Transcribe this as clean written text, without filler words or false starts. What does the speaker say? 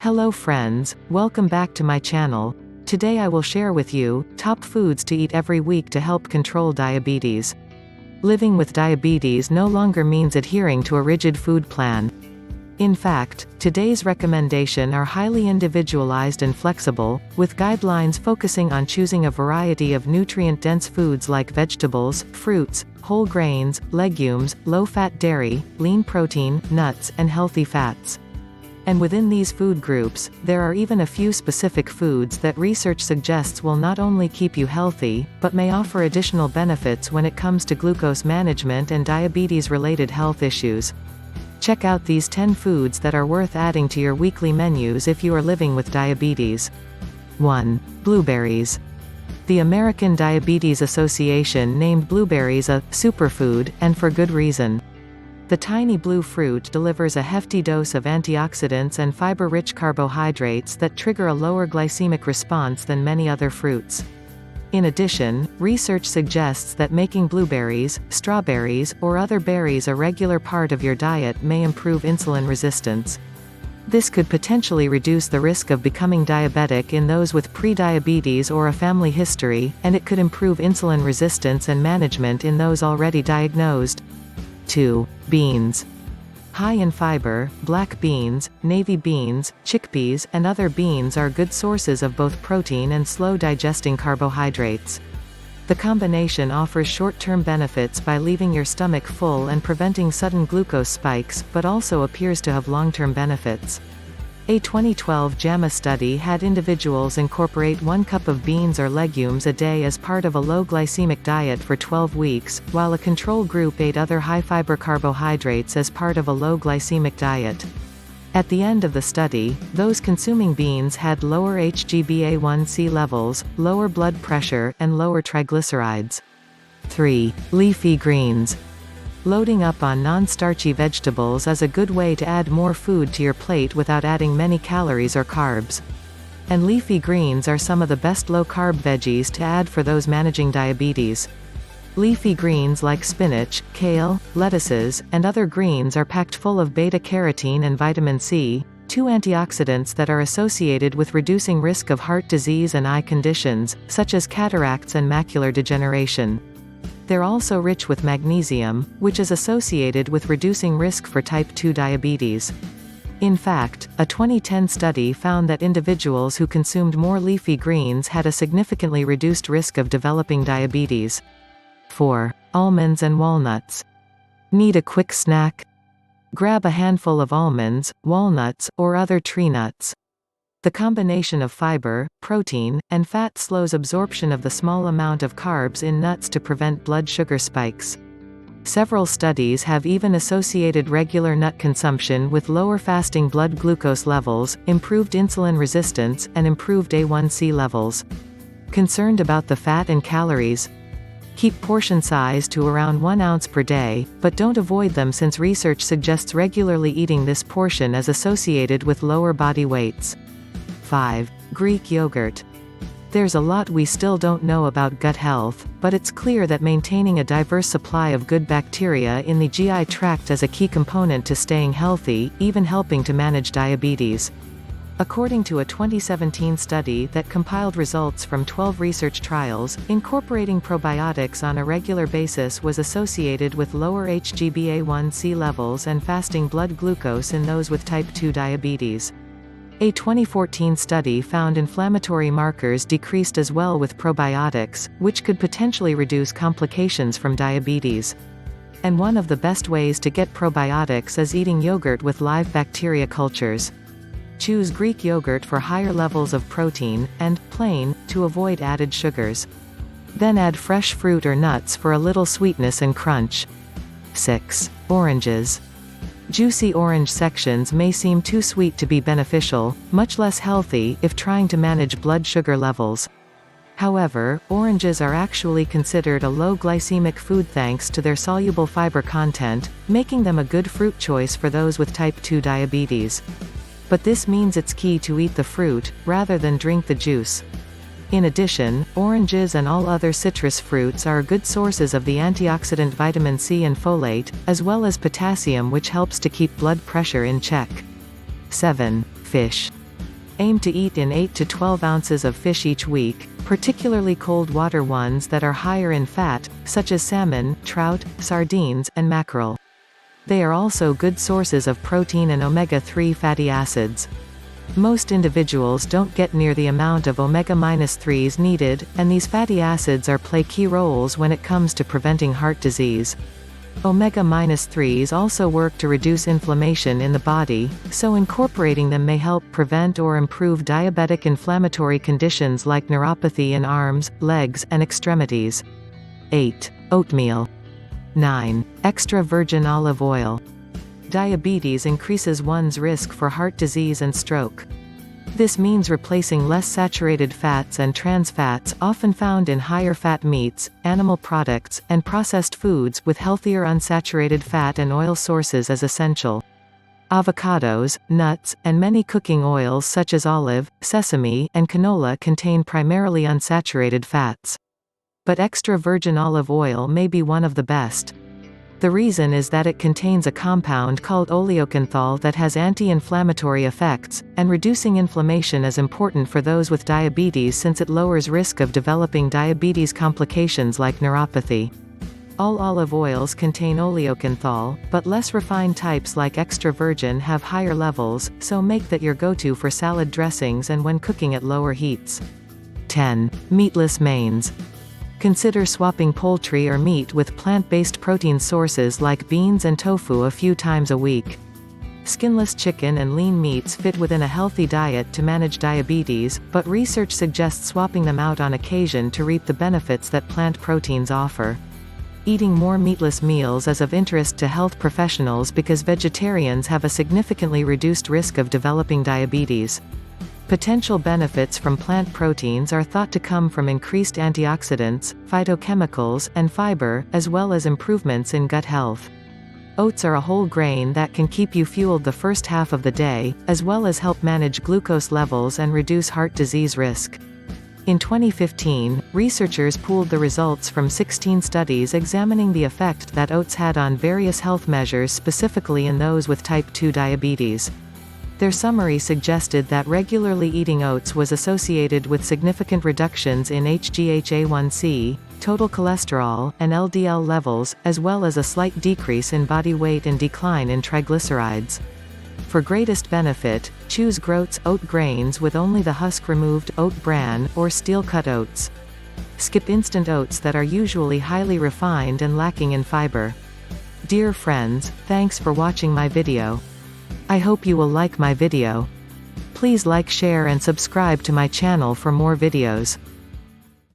Hello friends, welcome back to my channel. Today I will share with you, top foods to eat every week to help control diabetes. Living with diabetes no longer means adhering to a rigid food plan. In fact, today's recommendations are highly individualized and flexible, with guidelines focusing on choosing a variety of nutrient-dense foods like vegetables, fruits, whole grains, legumes, low-fat dairy, lean protein, nuts, and healthy fats. And within these food groups, there are even a few specific foods that research suggests will not only keep you healthy, but may offer additional benefits when it comes to glucose management and diabetes-related health issues. Check out these 10 foods that are worth adding to your weekly menus if you are living with diabetes. 1. Blueberries. The American Diabetes Association named blueberries a superfood, and for good reason. The tiny blue fruit delivers a hefty dose of antioxidants and fiber-rich carbohydrates that trigger a lower glycemic response than many other fruits. In addition, research suggests that making blueberries, strawberries, or other berries a regular part of your diet may improve insulin resistance. This could potentially reduce the risk of becoming diabetic in those with pre-diabetes or a family history, and it could improve insulin resistance and management in those already diagnosed. 2. Beans. High in fiber, black beans, navy beans, chickpeas, and other beans are good sources of both protein and slow-digesting carbohydrates. The combination offers short-term benefits by leaving your stomach full and preventing sudden glucose spikes, but also appears to have long-term benefits. A 2012 JAMA study had individuals incorporate 1 cup of beans or legumes a day as part of a low glycemic diet for 12 weeks, while a control group ate other high-fiber carbohydrates as part of a low glycemic diet. At the end of the study, those consuming beans had lower HbA1c levels, lower blood pressure, and lower triglycerides. 3. Leafy greens. Loading up on non-starchy vegetables is a good way to add more food to your plate without adding many calories or carbs. And leafy greens are some of the best low-carb veggies to add for those managing diabetes. Leafy greens like spinach, kale, lettuces, and other greens are packed full of beta-carotene and vitamin C, 2 antioxidants that are associated with reducing risk of heart disease and eye conditions, such as cataracts and macular degeneration. They're also rich with magnesium, which is associated with reducing risk for type 2 diabetes. In fact, a 2010 study found that individuals who consumed more leafy greens had a significantly reduced risk of developing diabetes. 4. Almonds and walnuts. Need a quick snack? Grab a handful of almonds, walnuts, or other tree nuts. The combination of fiber, protein, and fat slows absorption of the small amount of carbs in nuts to prevent blood sugar spikes. Several studies have even associated regular nut consumption with lower fasting blood glucose levels, improved insulin resistance, and improved A1C levels. Concerned about the fat and calories? Keep portion size to around 1 ounce per day, but don't avoid them since research suggests regularly eating this portion is associated with lower body weights. 5. Greek yogurt. There's a lot we still don't know about gut health, but it's clear that maintaining a diverse supply of good bacteria in the GI tract is a key component to staying healthy, even helping to manage diabetes. According to a 2017 study that compiled results from 12 research trials, incorporating probiotics on a regular basis was associated with lower HbA1c levels and fasting blood glucose in those with type 2 diabetes. A 2014 study found inflammatory markers decreased as well with probiotics, which could potentially reduce complications from diabetes. And one of the best ways to get probiotics is eating yogurt with live bacteria cultures. Choose Greek yogurt for higher levels of protein, and plain, to avoid added sugars. Then add fresh fruit or nuts for a little sweetness and crunch. 6. Oranges. Juicy orange sections may seem too sweet to be beneficial, much less healthy if trying to manage blood sugar levels. However, oranges are actually considered a low glycemic food thanks to their soluble fiber content, making them a good fruit choice for those with type 2 diabetes. But this means it's key to eat the fruit, rather than drink the juice. In addition, oranges and all other citrus fruits are good sources of the antioxidant vitamin C and folate, as well as potassium, which helps to keep blood pressure in check. 7. Fish. Aim to eat in 8 to 12 ounces of fish each week, particularly cold water ones that are higher in fat, such as salmon, trout, sardines, and mackerel. They are also good sources of protein and omega-3 fatty acids. Most individuals don't get near the amount of omega-3s needed, and these fatty acids play key roles when it comes to preventing heart disease. Omega-3s also work to reduce inflammation in the body, so incorporating them may help prevent or improve diabetic inflammatory conditions like neuropathy in arms, legs, and extremities. 8. Oatmeal. 9. Extra virgin olive oil. Diabetes increases one's risk for heart disease and stroke. This means replacing less saturated fats and trans fats often found in higher fat meats, animal products, and processed foods with healthier unsaturated fat and oil sources is essential. Avocados, nuts, and many cooking oils such as olive, sesame, and canola contain primarily unsaturated fats. But extra virgin olive oil may be one of the best. The reason is that it contains a compound called oleocanthal that has anti-inflammatory effects, and reducing inflammation is important for those with diabetes since it lowers risk of developing diabetes complications like neuropathy. All olive oils contain oleocanthal, but less refined types like extra virgin have higher levels, so make that your go-to for salad dressings and when cooking at lower heats. 10. Meatless mains. Consider swapping poultry or meat with plant-based protein sources like beans and tofu a few times a week. Skinless chicken and lean meats fit within a healthy diet to manage diabetes, but research suggests swapping them out on occasion to reap the benefits that plant proteins offer. Eating more meatless meals is of interest to health professionals because vegetarians have a significantly reduced risk of developing diabetes. Potential benefits from plant proteins are thought to come from increased antioxidants, phytochemicals, and fiber, as well as improvements in gut health. Oats are a whole grain that can keep you fueled the first half of the day, as well as help manage glucose levels and reduce heart disease risk. In 2015, researchers pooled the results from 16 studies examining the effect that oats had on various health measures, specifically in those with type 2 diabetes. Their summary suggested that regularly eating oats was associated with significant reductions in HbA1c, total cholesterol, and LDL levels, as well as a slight decrease in body weight and decline in triglycerides. For greatest benefit, choose Groats oat grains with only the husk removed, oat bran, or steel-cut oats. Skip instant oats that are usually highly refined and lacking in fiber. Dear friends, thanks for watching my video. I hope you will like my video. Please like, share and subscribe to my channel for more videos.